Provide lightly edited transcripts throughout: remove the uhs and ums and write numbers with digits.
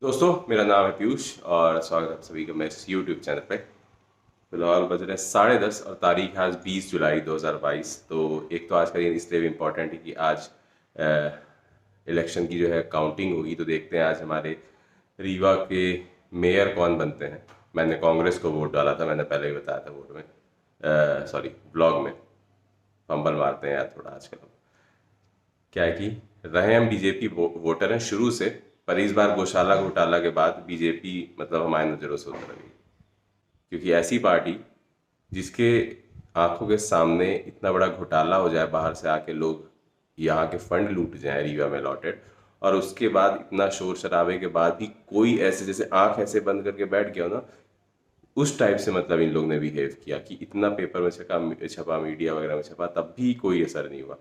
दोस्तों, मेरा नाम है पीयूष और स्वागत है आप सभी का मेरे यूट्यूब चैनल पे। फिलहाल बज रहे 10:30 और तारीख है आज 20 जुलाई 2022। तो एक तो आज का दिन इसलिए भी इम्पोर्टेंट है कि आज इलेक्शन की जो है काउंटिंग होगी। तो देखते हैं आज हमारे रीवा के मेयर कौन बनते हैं। मैंने कांग्रेस को वोट डाला था, मैंने पहले ही बताया था वोट में, सॉरी ब्लॉग में। फंबल मारते हैं यार थोड़ा आजकल। क्या है कि रहे हम बीजेपी वोटर हैं शुरू से, पर इस बार गौशाला घोटाला के बाद बीजेपी मतलब हमारी नज़रों से उतर गई। क्योंकि ऐसी पार्टी जिसके आंखों के सामने इतना बड़ा घोटाला हो जाए, बाहर से आके लोग यहाँ के फंड लूट जाए रीवा में लॉटेड, और उसके बाद इतना शोर शराबे के बाद भी कोई ऐसे जैसे आंख ऐसे बंद करके बैठ गया हो ना, उस टाइप से मतलब इन लोग ने बिहेव किया कि इतना पेपर में छपा मीडिया वगैरह में छपा, तब भी कोई असर नहीं हुआ।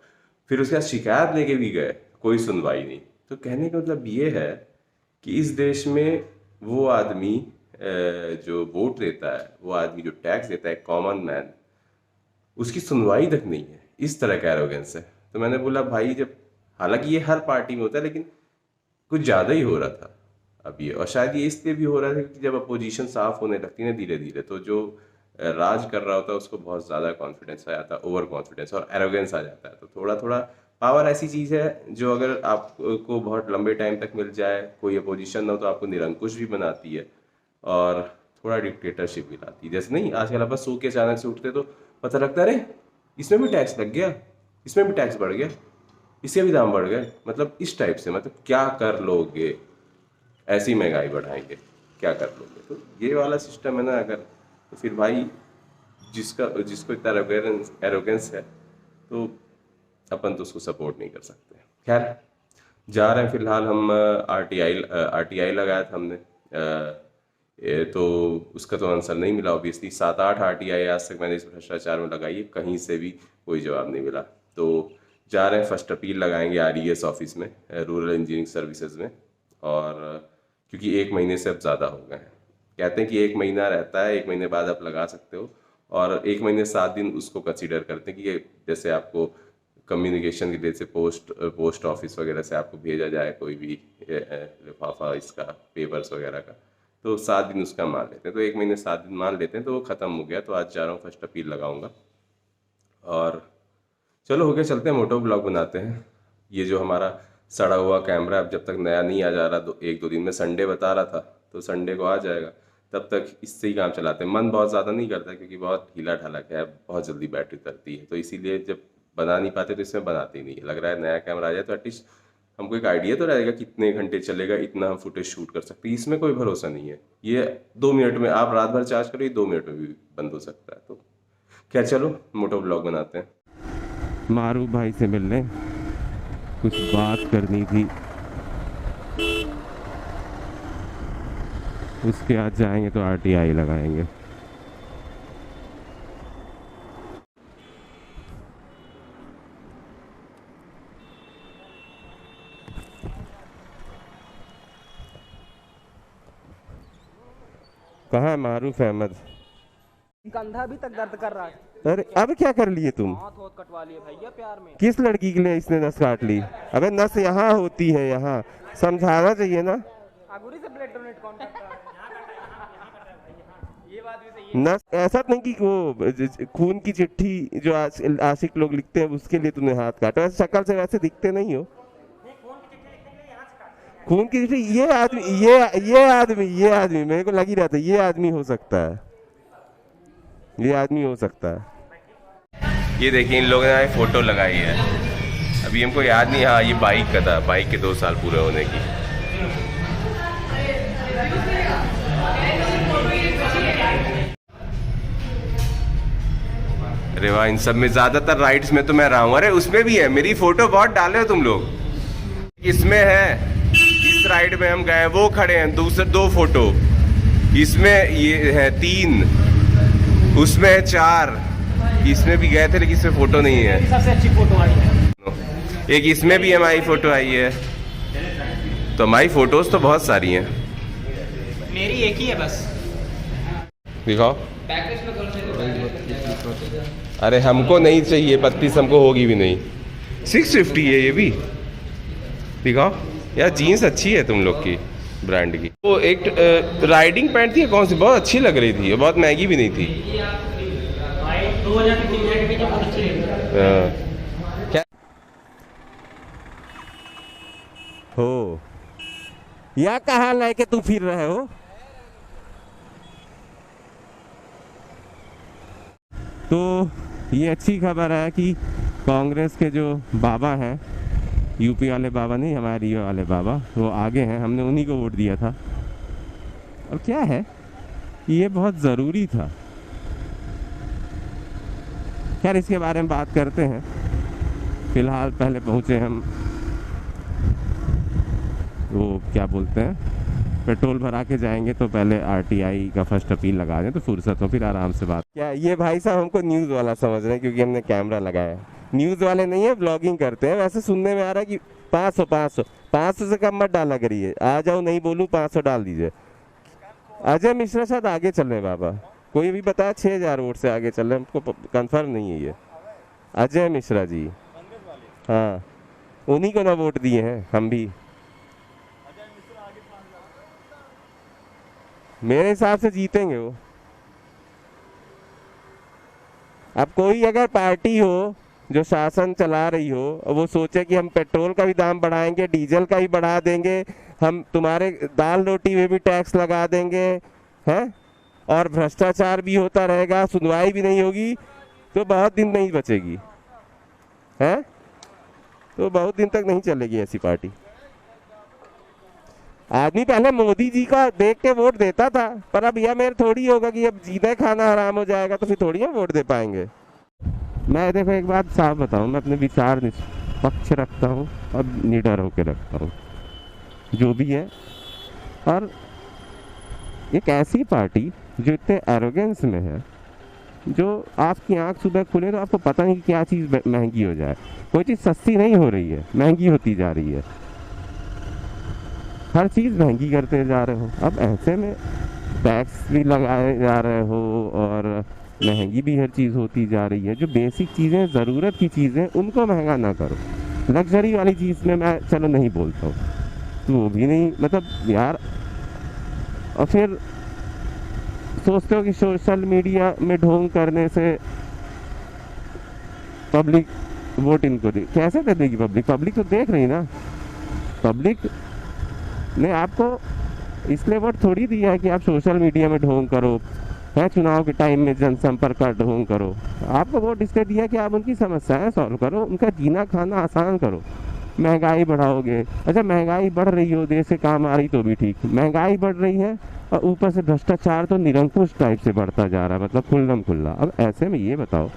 फिर उसके बाद शिकायत लेके भी गए, कोई सुनवाई नहीं। तो कहने का मतलब ये है कि इस देश में वो आदमी जो वोट देता है, वो आदमी जो टैक्स देता है, कॉमन मैन, उसकी सुनवाई तक नहीं है। इस तरह का एरोगेंस है। तो मैंने बोला भाई, जब हालांकि ये हर पार्टी में होता है, लेकिन कुछ ज़्यादा ही हो रहा था अब ये। और शायद ये इसलिए भी हो रहा था कि जब अपोजिशन साफ होने लगती है ना धीरे धीरे, तो जो राज कर रहा होता है उसको बहुत ज़्यादा कॉन्फिडेंस आ जाता है, ओवर कॉन्फिडेंस और एरोगेंस आ जाता है। तो थोड़ा थोड़ा पावर ऐसी चीज़ है जो अगर आपको बहुत लंबे टाइम तक मिल जाए, कोई अपोजिशन ना हो, तो आपको निरंकुश भी बनाती है और थोड़ा डिक्टेटरशिप भी लाती है। जैसे नहीं, आजकल आप सो के अचानक से उठते तो पता लगता है, अरे इसमें भी टैक्स लग गया, इसमें भी टैक्स बढ़ गया, इसके भी दाम बढ़ गए। मतलब इस टाइप से, मतलब क्या कर लोगे, ऐसी महंगाई बढ़ाएंगे, क्या कर लोगे। तो ये वाला सिस्टम है ना अगर, तो फिर भाई जिसको इतना एरोगेंस है, तो अपन तो उसको सपोर्ट नहीं कर सकते। खैर, जा रहे हैं फिलहाल हम। आरटीआई लगाया था हमने, तो उसका तो आंसर नहीं मिला ऑब्वियसली। 7-8 आरटीआई आज तक मैंने इस भ्रष्टाचार में लगाई है, कहीं से भी कोई जवाब नहीं मिला। तो जा रहे हैं, फर्स्ट अपील लगाएंगे आरईएस ऑफिस में, रूरल इंजीनियरिंग सर्विसेज में। और क्योंकि 1 महीने से अब ज़्यादा हो गए हैं, कहते हैं कि 1 महीना रहता है, 1 महीने बाद आप लगा सकते हो। और 1 महीने 7 दिन उसको कंसीडर करते हैं कि जैसे आपको कम्युनिकेशन के लिए से पोस्ट ऑफिस वगैरह से आपको भेजा जाए कोई भी लिफाफा इसका, पेपर्स वगैरह का, तो 7 दिन उसका मान लेते हैं। तो 1 महीने 7 दिन मान लेते हैं, तो वो ख़त्म हो गया। तो आज जा रहा हूँ, फर्स्ट अपील लगाऊंगा। और चलो हो गया, चलते हैं, मोटो ब्लॉग बनाते हैं। ये जो हमारा सड़ा हुआ कैमरा, अब जब तक नया नहीं आ जा रहा, तो 1-2 दिन में, संडे बता रहा था, तो संडे को आ जाएगा। तब तक इससे ही काम चलाते हैं। मन बहुत ज़्यादा नहीं करता क्योंकि बहुत ढीला ढाला है, बहुत जल्दी बैटरी उतरती है, तो इसीलिए जब बना नहीं पाते तो इसमें बनाते ही नहीं है। लग रहा है नया कैमरा आ जाए तो एटलीस्ट हमको एक आइडिया तो रहेगा कितने घंटे चलेगा, इतना हम फुटेज शूट कर सकते हैं। इसमें कोई भरोसा नहीं है। ये 2 मिनट में, आप रात भर चार्ज करो, ये 2 मिनट में भी बंद हो सकता है। तो क्या, चलो मोटो ब्लॉग बनाते हैं। मारूफ भाई से मिलने, कुछ बात करनी थी, उसके आज जाएंगे तो आरटीआई लगाएंगे। कहाँ है मारूफ अहमद? कंधा भी तक दर्द कर रहा है। अरे अब क्या कर लिए तुम? हाथ होत कटवा लिए भैया प्यार में। किस लड़की के लिए इसने नस काट ली? अबे नस यहाँ होती है, यहाँ समझाना चाहिए ना। आगुरी से ब्लड डोनेट कौन करता है? ये बात भी सही है। नस ऐसा नहीं कि वो खून की चिट्ठी जो आशिक लोग लिखते हैं उसके लिए तूने हाथ काटा। वैसे शक्ल से वैसे दिखते नहीं हो। खून की चिट्ठी, ये आदमी मेरे को लग ही रहा था, ये आदमी हो सकता है, ये आदमी हो सकता है। ये देखिए, इन लोगों ने फोटो लगाई है। अभी हमको याद नहीं, हाँ ये बाइक का था, बाइक के 2 साल पूरे होने की। अरे वाह, इन सब में ज्यादातर राइड्स में तो मैं रहा हूँ। अरे उसमें भी है, मेरी फोटो बहुत डाले हो तुम लोग। इसमें है, इस राइड में हम गए, वो खड़े हैं, दूसरे 2 फोटो। इसमें ये है 3, उसमें है 4, इसमें भी गए थे लेकिन इसमें फोटो नहीं है। सबसे अच्छी फोटो आई है। एक इसमें भी हमारी फोटो आई है। तो हमारी फोटोज तो बहुत सारी हैं। मेरी एक ही है बस। दिखाओ। अरे हमको नहीं चाहिए 32, हमको होगी भी नहीं। 650 है ये भी। दिखाओ यार, जीन्स अच्छी है तुम लोग की। ब्रांड की। वो एक राइडिंग पैंट थी, कौन सी, बहुत अच्छी लग रही थी, बहुत महंगी भी नहीं थी। 2000 की टी-शर्ट भी जो बहुत अच्छी लगी। क्या हो या कहाँ लेके तू फिर रहे हो? तो ये अच्छी खबर है कि कांग्रेस के जो बाबा हैं, यूपी वाले बाबा नहीं, हमारे ये वाले बाबा, वो आगे हैं। हमने उन्हीं को वोट दिया था। और क्या है, ये बहुत ज़रूरी था। खैर, इसके बारे में बात करते हैं। फिलहाल पहले पहुँचे हम, वो क्या बोलते हैं, पेट्रोल भरा के जाएंगे तो पहले आरटीआई का फर्स्ट अपील लगा दें तो फुर्सत हो, फिर आराम से बात। क्या ये भाई साहब हमको न्यूज़ वाला समझ रहे हैं क्योंकि हमने कैमरा लगाया है। न्यूज़ वाले नहीं है, ब्लॉगिंग करते हैं। वैसे सुनने में आ रहा है कि 500 से कम मत डाला करिए। आ जाओ, नहीं बोलूँ 500 डाल दीजिए। अजय मिश्रा शायद आगे चल रहे हैं बाबा, कोई भी बताया 6000 वोट से आगे चल रहे हैं, हमको कंफर्म नहीं है ये। अजय मिश्रा जी, हाँ, उन्हीं को ना वोट दिए हैं हम भी। मेरे हिसाब से जीतेंगे वो। अब कोई अगर पार्टी हो जो शासन चला रही हो और वो सोचे कि हम पेट्रोल का भी दाम बढ़ाएंगे, डीजल का भी बढ़ा देंगे, हम तुम्हारे दाल रोटी में भी टैक्स लगा देंगे, हैं, और भ्रष्टाचार भी होता रहेगा, सुनवाई भी नहीं होगी, तो बहुत दिन नहीं बचेगी, हैं, तो बहुत दिन तक नहीं चलेगी ऐसी पार्टी। आदमी पहले मोदी जी का देख के वोट देता था, पर अब यह मेरे थोड़ी होगा कि अब जीना खाना हराम हो जाएगा तो फिर थोड़ी हम वोट दे पाएंगे। मैं देखो एक बात साफ बताऊं, मैं अपने विचार निष्पक्ष रखता हूं और निडर होकर रखता हूं, जो भी है। और एक ऐसी पार्टी जो इतने एरोगेंस में है, जो आपकी आंख सुबह खुले तो आपको पता नहीं कि क्या चीज़ महंगी हो जाए। कोई चीज़ सस्ती नहीं हो रही है, महंगी होती जा रही है। हर चीज़ महंगी करते जा रहे हो। अब ऐसे में टैक्स भी लगाए जा रहे हो और महंगी भी हर चीज़ होती जा रही है। जो बेसिक चीज़ें, ज़रूरत की चीज़ें, उनको महंगा ना करो। लग्जरी वाली चीज़ में मैं चलो नहीं बोलता हूँ, तो वो भी नहीं, मतलब यार। और फिर सोचते हो कि सोशल मीडिया में ढोंग करने से पब्लिक वोट इनको दे। कैसे दे देगी पब्लिक? पब्लिक तो देख रही ना। पब्लिक ने आपको इसलिए वोट थोड़ी दिया है कि आप सोशल मीडिया में ढोंग करो, है, चुनाव के टाइम में जनसंपर्क का ढोंग करो। आपको वोट इसलिए दिया कि आप उनकी समस्याएं सॉल्व करो, उनका जीना खाना आसान करो। महंगाई बढ़ाओगे, अच्छा महंगाई बढ़ रही हो, देश से काम आ रही तो भी ठीक, महंगाई बढ़ रही है और ऊपर से भ्रष्टाचार तो निरंकुश टाइप से बढ़ता जा रहा है, मतलब खुल्लम खुल्ला। अब ऐसे में ये बताओ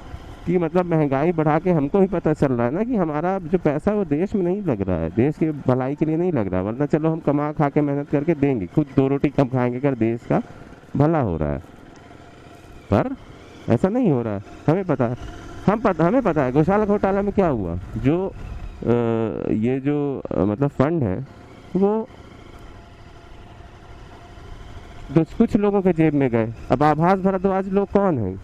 कि मतलब महंगाई बढ़ा के हमको ही पता चल रहा है ना कि हमारा जो पैसा वो देश में नहीं लग रहा है, देश की भलाई के लिए नहीं लग रहा है। वरना चलो हम कमा खा के मेहनत करके देंगे, खुद 2 रोटी कम खाएंगे अगर देश का भला हो रहा है, पर ऐसा नहीं हो रहा है। हमें पता है, हमें पता है गौशाला घोटाला में क्या हुआ। जो ये जो मतलब फंड है वो कुछ लोगों के जेब में गए। अब आभास भारद्वाज लोग कौन है?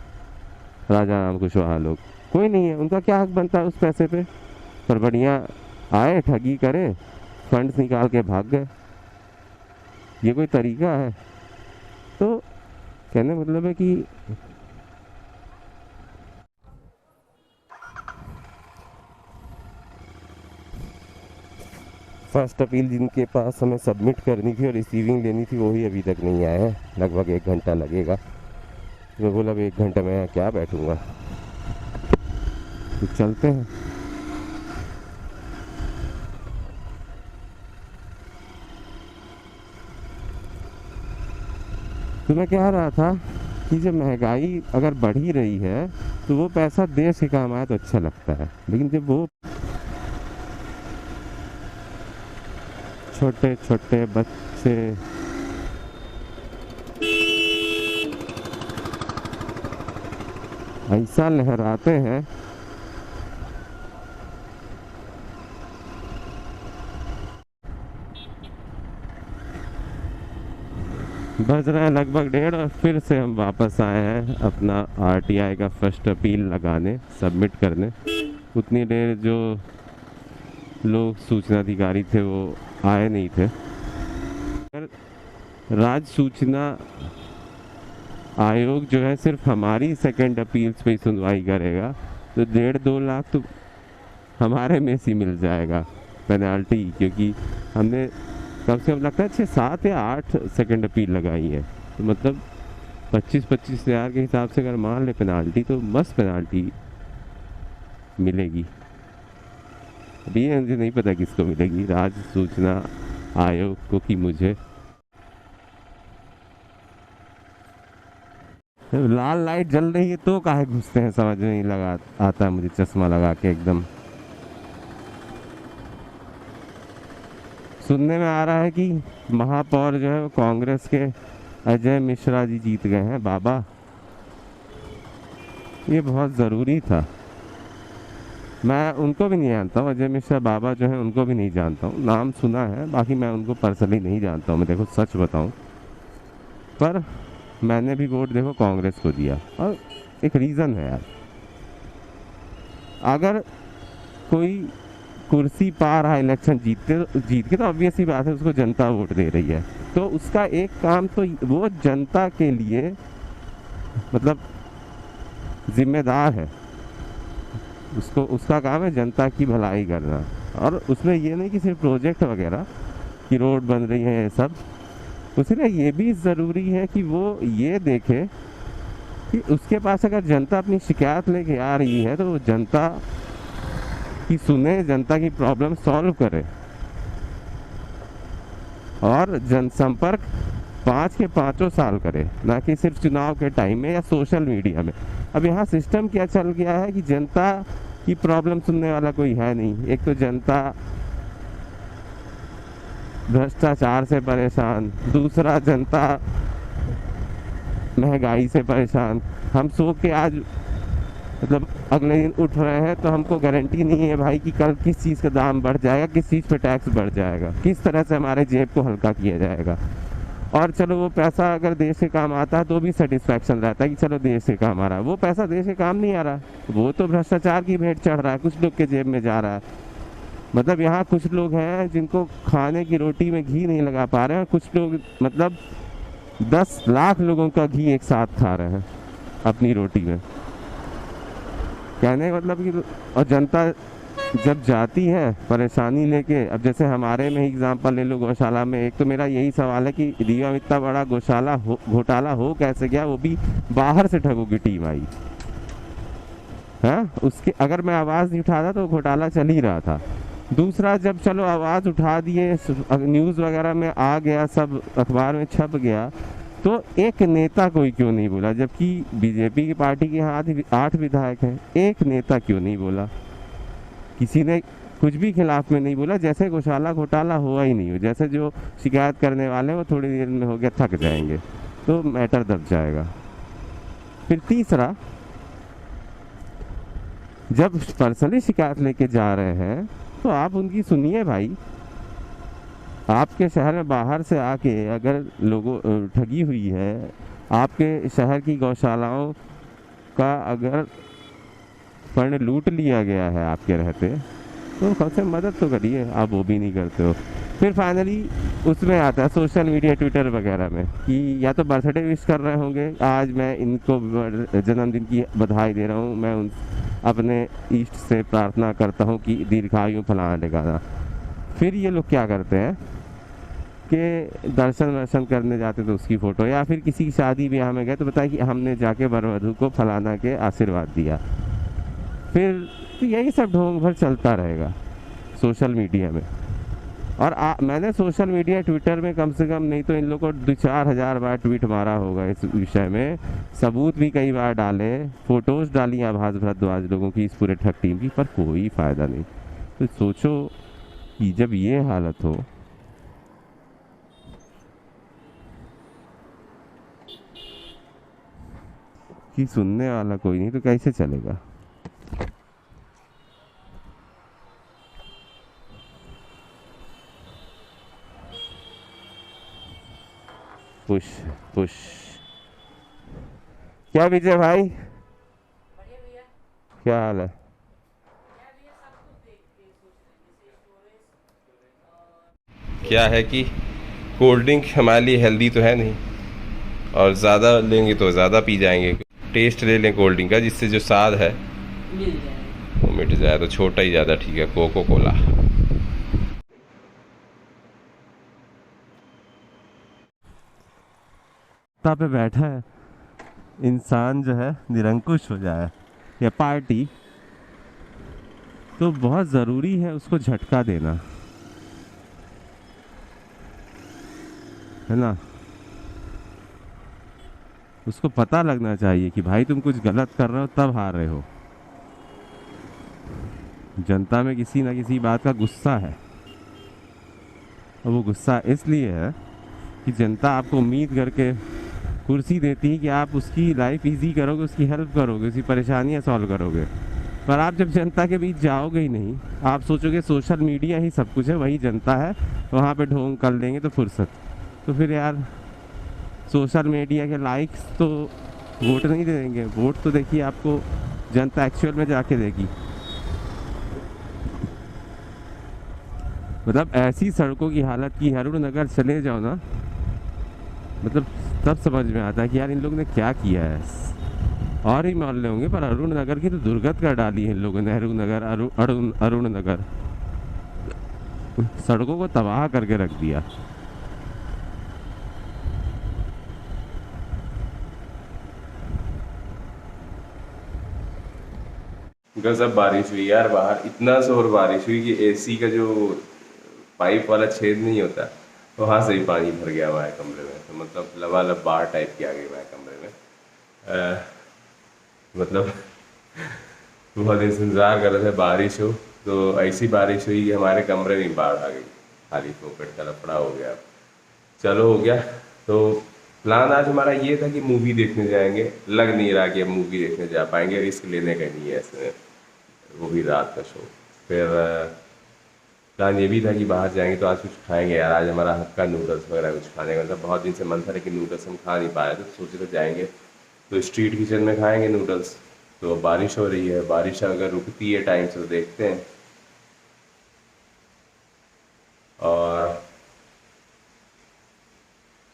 राजा राम कुशवाहा लोग, कोई नहीं है। उनका क्या हक बनता है उस पैसे पे? पर बढ़िया आए, ठगी करे, फंड्स निकाल के भाग गए। ये कोई तरीका है? तो कहने मतलब है कि फर्स्ट अपील जिनके पास हमें सबमिट करनी थी और रिसीविंग लेनी थी वही अभी तक नहीं आए हैं। लगभग 1 घंटा लगेगा। मैं बोला अब 1 घंटा में क्या बैठूंगा, तो चलते हैं। तो मैं कह रहा था कि जब महंगाई अगर बढ़ ही रही है तो वो पैसा देश के काम आए तो अच्छा लगता है, लेकिन जब वो छोटे छोटे बच्चे ऐसा लहराते हैं, बज रहे हैं लगभग 1:30 और फिर से हम वापस आए हैं अपना आरटीआई का फर्स्ट अपील लगाने, सबमिट करने। उतनी देर जो लोग सूचना अधिकारी थे वो आए नहीं थे। राज्य सूचना आयोग जो है सिर्फ हमारी सेकंड अपील्स पे ही सुनवाई करेगा, तो 1.5-2 लाख तो हमारे में से मिल जाएगा पेनाल्टी, क्योंकि हमने कम से कम लगता है 6-7 या 8 सेकंड अपील लगाई है। तो मतलब 25-25 हज़ार के हिसाब से अगर मान ले पेनाल्टी, तो मस्त पेनाल्टी मिलेगी। अभी ये मुझे नहीं पता किसको मिलेगी, राज्य सूचना आयोग को कि मुझे। लाल लाइट जल रही है तो काहे घुसते हैं, समझ में नहीं लगा आता है मुझे, चश्मा लगा के एकदम। सुनने में आ रहा है कि महापौर जो है वो कांग्रेस के अजय मिश्रा जी जीत गए हैं। बाबा, ये बहुत ज़रूरी था। मैं उनको भी नहीं जानता हूँ, अजय मिश्रा बाबा जो है उनको भी नहीं जानता हूँ, नाम सुना है, बाकी मैं उनको पर्सनली नहीं जानता हूँ। मैं देखो सच बताऊँ, पर मैंने भी वोट देखो कांग्रेस को दिया, और एक रीज़न है यार। अगर कोई कुर्सी पा रहा है इलेक्शन जीत के, तो ऑब्वियस ही बात है उसको जनता वोट दे रही है। तो उसका एक काम तो वो जनता के लिए मतलब जिम्मेदार है, उसको उसका काम है जनता की भलाई करना। और उसमें ये नहीं कि सिर्फ प्रोजेक्ट वगैरह की रोड बन रही है ये सब, उसमें ये भी ज़रूरी है कि वो ये देखे कि उसके पास अगर जनता अपनी शिकायत लेके आ रही है तो वो जनता की सुने, जनता की प्रॉब्लम सॉल्व करे, और जनसंपर्क 5 के 5 साल करे, ना कि सिर्फ चुनाव के टाइम में या सोशल मीडिया में। अब यहाँ सिस्टम क्या चल गया है कि जनता की प्रॉब्लम सुनने वाला कोई है नहीं। एक तो जनता भ्रष्टाचार से परेशान, दूसरा जनता महंगाई से परेशान। हम सो के आज मतलब अगले दिन उठ रहे हैं तो हमको गारंटी नहीं है भाई कि कल किस चीज़ का दाम बढ़ जाएगा, किस चीज़ पे टैक्स बढ़ जाएगा, किस तरह से हमारे जेब को हल्का किया जाएगा। और चलो वो पैसा अगर देश के काम आता है तो भी सेटिस्फैक्शन रहता है कि चलो देश के काम आ रहा है। वो पैसा देश के काम नहीं आ रहा, वो तो भ्रष्टाचार की भेंट चढ़ रहा है, कुछ लोग के जेब में जा रहा है। मतलब यहाँ कुछ लोग हैं जिनको खाने की रोटी में घी नहीं लगा पा रहे हैं, कुछ लोग मतलब 10 लाख लोगों का घी एक साथ खा रहे हैं अपनी रोटी में। कहने का मतलब कि और जनता जब जाती है परेशानी लेके, अब जैसे हमारे में एग्जांपल ले लो गौशाला में, एक तो मेरा यही सवाल है कि रीवा में इतना बड़ा गौशाला घोटाला हो कैसे गया, वो भी बाहर से ठगों की टीम आई है। उसके अगर मैं आवाज़ नहीं उठाता तो घोटाला चल ही रहा था। दूसरा, जब चलो आवाज़ उठा दिए, न्यूज़ वगैरह में आ गया, सब अखबार में छप गया, तो एक नेता कोई क्यों नहीं बोला? जबकि बीजेपी की पार्टी के यहाँ 8 विधायक हैं, एक नेता क्यों नहीं बोला? किसी ने कुछ भी खिलाफ में नहीं बोला, जैसे गौशाला घोटाला हुआ ही नहीं हो, जैसे जो शिकायत करने वाले हैं वो थोड़ी देर में हो गया थक जाएंगे तो मैटर दब जाएगा। फिर तीसरा, जब पर्सनली शिकायत लेके जा रहे हैं तो आप उनकी सुनिए भाई। आपके शहर में बाहर से आके अगर लोगों ठगी हुई है, आपके शहर की गौशालाओं का अगर फंड लूट लिया गया है आपके रहते, तो कम से मदद तो करिए, आप वो भी नहीं करते हो। फिर फाइनली उसमें आता है सोशल मीडिया, ट्विटर वगैरह में कि या तो बर्थडे विश कर रहे होंगे, आज मैं इनको जन्मदिन की बधाई दे रहा हूँ, मैं उन अपने इष्ट से प्रार्थना करता हूँ कि दीर्घायु फलाना ढिकाना। फिर ये लोग क्या करते हैं कि दर्शन वर्शन करने जाते तो उसकी फ़ोटो, या फिर किसी की शादी ब्याह में गए तो बताया कि हमने जाके वर वधू को फलाना के आशीर्वाद दिया। फिर तो यही सब ढोंग भर चलता रहेगा सोशल मीडिया में। और मैंने सोशल मीडिया ट्विटर में कम से कम नहीं तो इन लोगों को 2-4 हज़ार बार ट्वीट मारा होगा इस विषय में, सबूत भी कई बार डाले, फोटोज़ डाली आभास भारद्वाज लोगों की, इस पूरे ठग टीम की, पर कोई फ़ायदा नहीं। तो सोचो कि जब ये हालत हो, कि सुनने वाला कोई नहीं, तो कैसे चलेगा? Push push. क्या विजय भाई, क्या हाल है? क्या है कि कोल्ड ड्रिंक हमारे लिए हेल्दी तो है नहीं, और ज़्यादा लेंगे तो ज़्यादा पी जाएंगे। टेस्ट ले लें कोल्ड ड्रिंक का, जिससे जो स्वाद है मिल जाएगा। वो मिट जाए। तो छोटा ही ज़्यादा ठीक है, कोको कोला। पे बैठा है इंसान जो है निरंकुश हो जाए या पार्टी, तो बहुत ज़रूरी है उसको झटका देना, है ना। उसको पता लगना चाहिए कि भाई तुम कुछ गलत कर रहे हो तब हार रहे हो। जनता में किसी ना किसी बात का गुस्सा है, और वो गुस्सा इसलिए है कि जनता आपको उम्मीद करके कुर्सी देती है कि आप उसकी लाइफ इजी करोगे, उसकी हेल्प करोगे, उसकी परेशानियां सॉल्व करोगे। पर आप जब जनता के बीच जाओगे ही नहीं, आप सोचोगे सोशल मीडिया ही सब कुछ है, वही जनता है, वहाँ पे ढोंग कर लेंगे तो फुर्सत। तो फिर यार सोशल मीडिया के लाइक्स तो वोट नहीं दे देंगे। वोट तो देखिए आपको जनता एक्चुअल में जाके देगी। मतलब ऐसी सड़कों की हालत की अरुण नगर चले जाओ ना, मतलब तब समझ में आता है कि यार इन लोगों ने क्या किया है। और ही मोहल्ले होंगे पर अरुण नगर की तो दुर्गत कर डाली है इन लोगों ने। अरुण नगर, अरुण नगर सड़कों को तबाह करके रख दिया। गजब बारिश हुई यार बाहर, इतना जोर बारिश हुई कि एसी का जो पाइप वाला छेद नहीं होता वहाँ से ही पानी भर गया हुआ है कमरे में। तो मतलब लबालब बाढ़ टाइप की आ गई हुआ है कमरे में। मतलब बहुत इंतजार कर रहे थे बारिश हो, तो ऐसी बारिश हुई कि हमारे कमरे में बाढ़ आ गई। खाली फोकट का लफड़ा हो गया। चलो हो गया। तो प्लान आज हमारा ये था कि मूवी देखने जाएंगे, लग नहीं रहा कि अब मूवी देखने जा पाएंगे, रिस्क लेने का नहीं है इसमें, वो भी रात का शो। फिर प्लान ये भी था कि बाहर जाएंगे तो आज कुछ खाएंगे यार। आज हमारा हक्का नूडल्स वगैरह कुछ खाने का, मतलब बहुत दिन से मन था लेकिन नूडल्स हम खा नहीं पाए थे, तो सोचे तो जाएंगे तो स्ट्रीट किचन में खाएंगे नूडल्स। तो बारिश हो रही है, बारिश अगर रुकती है टाइम से तो देखते हैं। और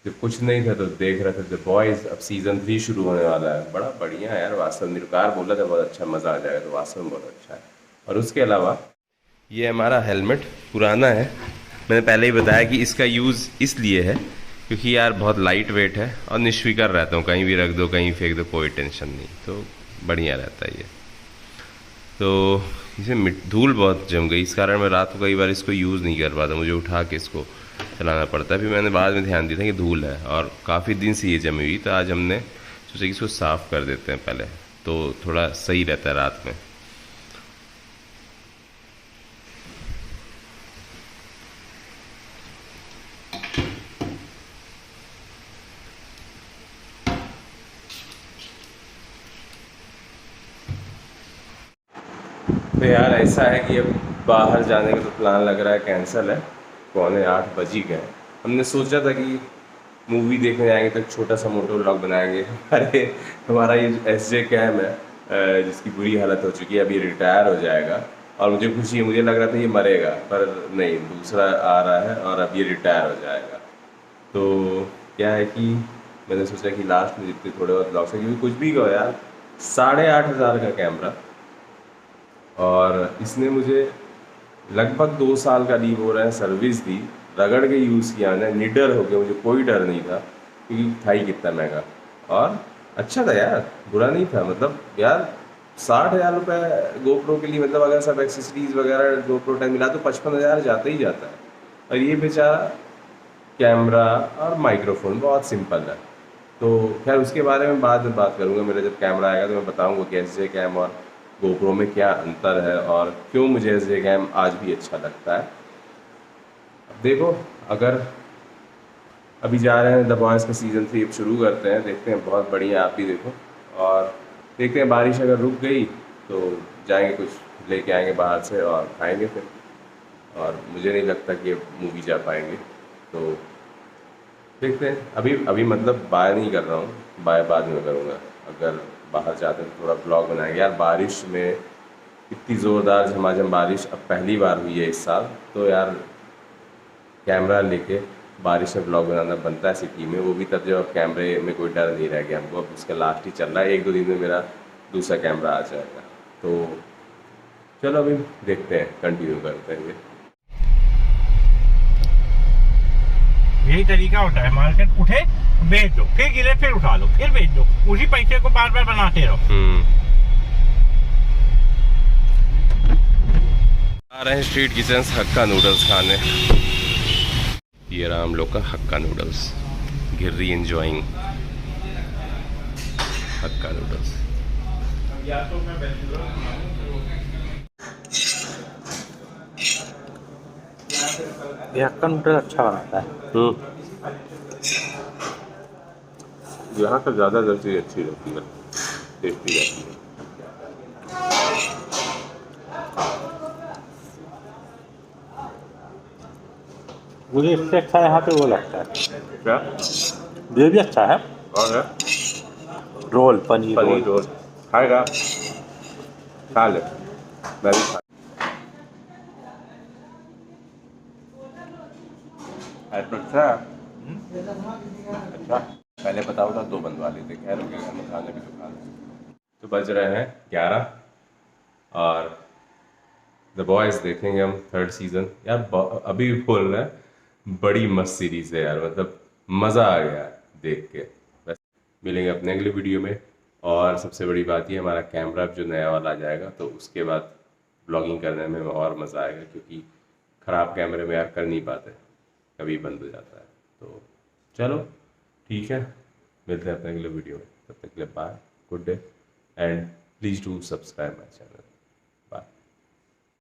जब कुछ नहीं था तो देख रहे थे द बॉयज़। अब सीज़न 3 शुरू होने वाला है, बड़ा बढ़िया है यार वास्तव। निरुकार बोला था बहुत अच्छा, मज़ा आ जाएगा, तो वास्तव में बहुत अच्छा है। और उसके अलावा ये हमारा हेलमेट पुराना है, मैंने पहले ही बताया कि इसका यूज़ इसलिए है क्योंकि यार बहुत लाइट वेट है और निश्विकर रहता हूँ, कहीं भी रख दो कहीं फेंक दो कोई टेंशन नहीं, तो बढ़िया रहता है ये। तो इसे धूल बहुत जम गई, इस कारण मैं रात को कई बार इसको यूज़ नहीं कर पाता, मुझे उठा के इसको चलाना पड़ता है। फिर मैंने बाद में ध्यान दिया था कि धूल है और काफ़ी दिन से ये जमी हुई, तो आज हमने सोचा कि इसको साफ़ कर देते हैं पहले, तो थोड़ा सही रहता है रात में। तो यार ऐसा है कि अब बाहर जाने का तो प्लान लग रहा है कैंसिल है, 7:45 बज ही गए। हमने सोचा था कि मूवी देखने जाएंगे तो छोटा सा मोटो व्लॉग बनाएंगे। अरे हमारा ये SJ कैम है जिसकी बुरी हालत हो चुकी है, अभी रिटायर हो जाएगा और मुझे खुशी है, मुझे लग रहा था ये मरेगा पर नहीं, दूसरा आ रहा है और अब ये रिटायर हो जाएगा। तो क्या है कि मैंने सोचा कि लास्ट में जितने थोड़े बहुत ब्लॉग्स हैं, क्योंकि कुछ भी कहो यार 8,500 का कैमरा, और इसने मुझे लगभग 2 साल का लीव हो रहा है सर्विस दी, रगड़ के यूज़ किया मैंने, निडर हो गया, मुझे कोई डर नहीं था क्योंकि था ही कितना महंगा और अच्छा था यार, बुरा नहीं था। मतलब यार 60,000 रुपये गोप्रो के लिए, मतलब अगर सब एक्सेसरीज़ वगैरह गोप्रो टाइम मिला तो 55,000 जाता ही जाता है। और ये बेचारा कैमरा और माइक्रोफोन बहुत सिंपल है। तो खैर उसके बारे में बाद में बात करूँगा, मेरा जब कैमरा आएगा तो मैं बताऊँगा कि SJ कैम और गोप्रो में क्या अंतर है और क्यों मुझे SJ कैम आज भी अच्छा लगता है। अब देखो, अगर अभी जा रहे हैं द बॉयज़ का सीज़न 3 अब शुरू करते हैं, देखते हैं, बहुत बढ़िया, आप भी देखो और देखते हैं। बारिश अगर रुक गई तो जाएंगे कुछ लेके आएंगे बाहर से और खाएंगे फिर, और मुझे नहीं लगता कि मूवी जा पाएंगे, तो देखते हैं। अभी मतलब बाय नहीं कर रहा हूँ, बाय बाद में करूँगा। अगर बाहर जाते हैं तो थोड़ा ब्लॉग बनाएंगे। यार बारिश में इतनी ज़ोरदार झमाझम बारिश अब पहली बार हुई है इस साल, तो यार कैमरा लेके बारिश में ब्लॉग बनाना बनता है सिटी में, वो भी तब जब अब कैमरे में कोई डर नहीं रह गया हमको। अब उसका लास्ट ही चल रहा है, 1-2 दिन में मेरा दूसरा कैमरा आ जाएगा। तो चलो अभी देखते हैं, कंटिन्यू करते हैं ये। यही तरीका होता है, मार्केट उठे बेच दो, फिर गिरे फिर उठा लो, फिर बेच दो, उसी पैसे को बार बार बनाते रहो। आ रहे हैं स्ट्रीट किचन्स हक्का नूडल्स खाने। ये रहा हम लोग का हक्का नूडल्स, गिर्री एंजॉइंग हक्का नूडल्स। ये हक्का नूडल अच्छा बनता है। यहाँ का ज़्यादा चीज़ अच्छी रहती है, टेस्टी रहती है। मुझे इससे अच्छा यहाँ पे वो लगता है, क्या? ये भी अच्छा है, और है roll, paneer paneer roll. Roll खाएगा? खा ले, मैं भी खा। अच्छा अच्छा, पहले बताओ था 2 बनवा लेते, खैर हो गया, हम खाने भी तो खा लेते। तो बज रहे हैं 11 और द बॉयज़ देखेंगे हम 3rd सीज़न। यार अभी भी बोल रहे हैं, बड़ी मस्त सीरीज़ है यार, मतलब मज़ा आ गया देख के। बस मिलेंगे अपने अगले वीडियो में। और सबसे बड़ी बात ये, हमारा कैमरा जो नया वाला आ जाएगा तो उसके बाद ब्लॉगिंग करने में और मज़ा आएगा, क्योंकि ख़राब कैमरे में यार कर नहीं पाते, कभी बंद हो जाता है। तो चलो ठीक है, मिलते हैं अपने अगले वीडियो में। तब तक के लिए bye, good day and please do subscribe my channel.